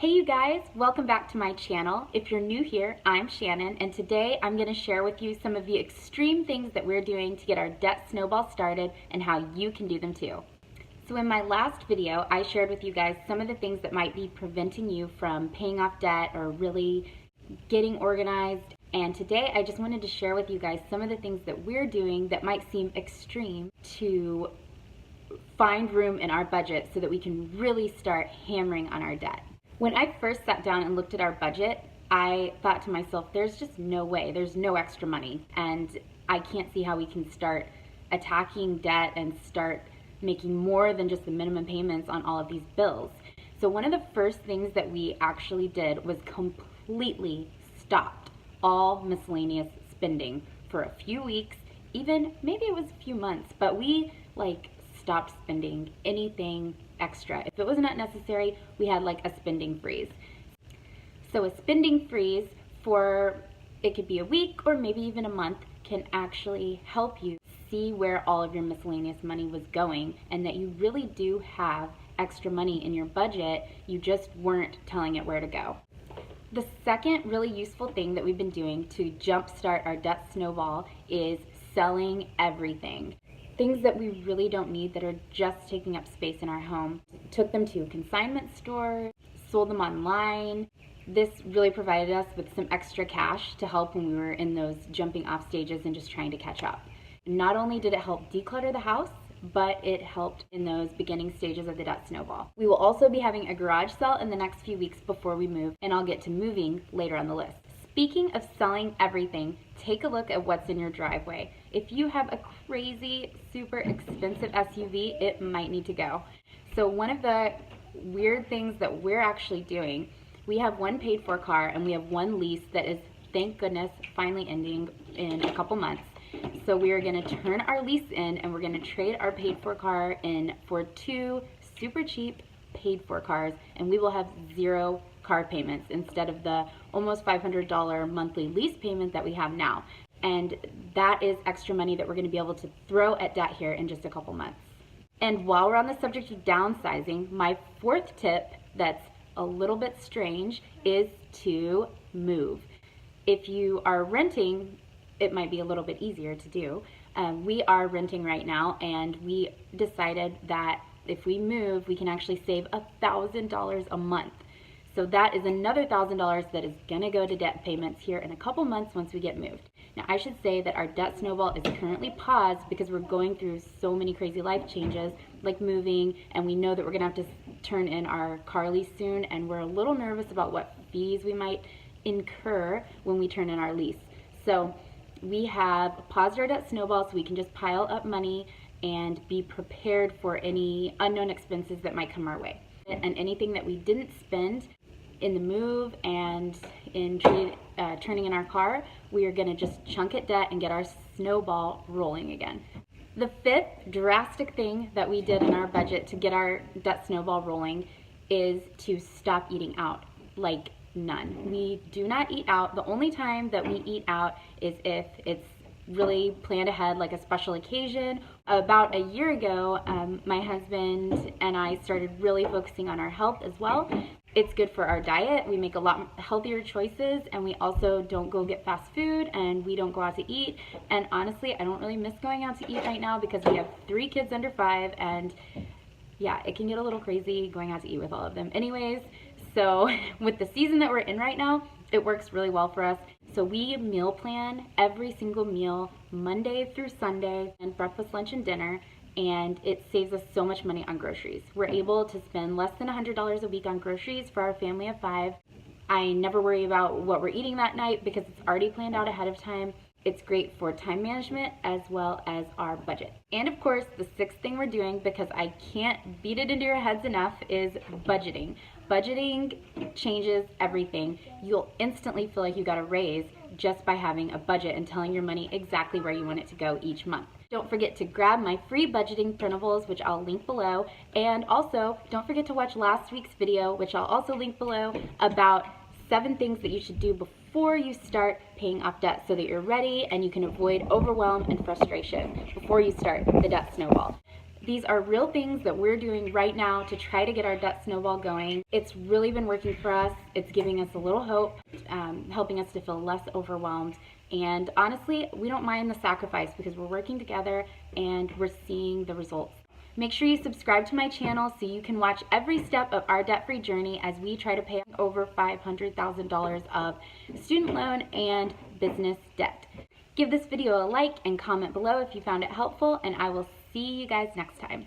Hey you guys, welcome back to my channel. If you're new here, I'm Shannon, and today I'm going to share with you some of the extreme things that we're doing to get our debt snowball started and how you can do them too. So in my last video, I shared with you guys some of the things that might be preventing you from paying off debt or really getting organized. And today I just wanted to share with you guys some of the things that we're doing that might seem extreme to find room in our budget so that we can really start hammering on our debt. When I first sat down and looked at our budget, I thought to myself, there's just no way, there's no extra money, and I can't see how we can start attacking debt and start making more than just the minimum payments on all of these bills. So one of the first things that we actually did was completely stopped all miscellaneous spending for a few weeks, even maybe it was a few months, but we stopped spending anything extra. If it was not necessary, we had a spending freeze. So a spending freeze for, it could be a week or maybe even a month, can actually help you see where all of your miscellaneous money was going and that you really do have extra money in your budget, you just weren't telling it where to go. The second really useful thing that we've been doing to jumpstart our debt snowball is selling everything. Things that we really don't need that are just taking up space in our home. Took them to a consignment store, sold them online. This really provided us with some extra cash to help when we were in those jumping off stages and just trying to catch up. Not only did it help declutter the house, but it helped in those beginning stages of the debt snowball. We will also be having a garage sale in the next few weeks before we move, and I'll get to moving later on the list. Speaking of selling everything, take a look at what's in your driveway. If you have a crazy, super expensive SUV, it might need to go. So one of the weird things that we're actually doing, we have one paid for car and we have one lease that is, thank goodness, finally ending in a couple months. So we are going to turn our lease in and we're going to trade our paid for car in for two super cheap paid for cars, and we will have zero car payments instead of the almost $500 monthly lease payment that we have now. And that is extra money that we're going to be able to throw at debt here in just a couple months. And while we're on the subject of downsizing, my fourth tip that's a little bit strange is to move. If you are renting, it might be a little bit easier to do. We are renting right now, and we decided that if we move, we can actually save $1,000 a month. So that is another $1,000 that is gonna go to debt payments here in a couple months once we get moved. Now I should say that our debt snowball is currently paused because we're going through so many crazy life changes like moving, and we know that we're gonna have to turn in our car lease soon, and we're a little nervous about what fees we might incur when we turn in our lease. So we have paused our debt snowball so we can just pile up money and be prepared for any unknown expenses that might come our way. And anything that we didn't spend in the move and in turning in our car, we are gonna just chunk at debt and get our snowball rolling again. The fifth drastic thing that we did in our budget to get our debt snowball rolling is to stop eating out, like none. We do not eat out. The only time that we eat out is if it's really planned ahead, like a special occasion. About a year ago, my husband and I started really focusing on our health as well. It's good for our diet. We make a lot healthier choices, and we also don't go get fast food, and we don't go out to eat. And honestly, I don't really miss going out to eat right now because we have 3 kids under 5, and yeah, it can get a little crazy going out to eat with all of them. Anyways, so with the season that we're in right now, it works really well for us. So we meal plan every single meal Monday through Sunday, and breakfast, lunch, and dinner, and it saves us so much money on groceries. We're able to spend less than $100 a week on groceries for our family of 5. I never worry about what we're eating that night because it's already planned out ahead of time. It's great for time management as well as our budget. And of course, the sixth thing we're doing, because I can't beat it into your heads enough, is budgeting. Budgeting changes everything. You'll instantly feel like you got a raise just by having a budget and telling your money exactly where you want it to go each month. Don't forget to grab my free budgeting printables, which I'll link below. And also, don't forget to watch last week's video, which I'll also link below, about 7 things that you should do before you start paying off debt so that you're ready and you can avoid overwhelm and frustration before you start the debt snowball. These are real things that we're doing right now to try to get our debt snowball going. It's really been working for us. It's giving us a little hope, helping us to feel less overwhelmed. And honestly, we don't mind the sacrifice because we're working together and we're seeing the results. Make sure you subscribe to my channel so you can watch every step of our debt-free journey as we try to pay over $500,000 of student loan and business debt. Give this video a like and comment below if you found it helpful, and I will see you guys next time.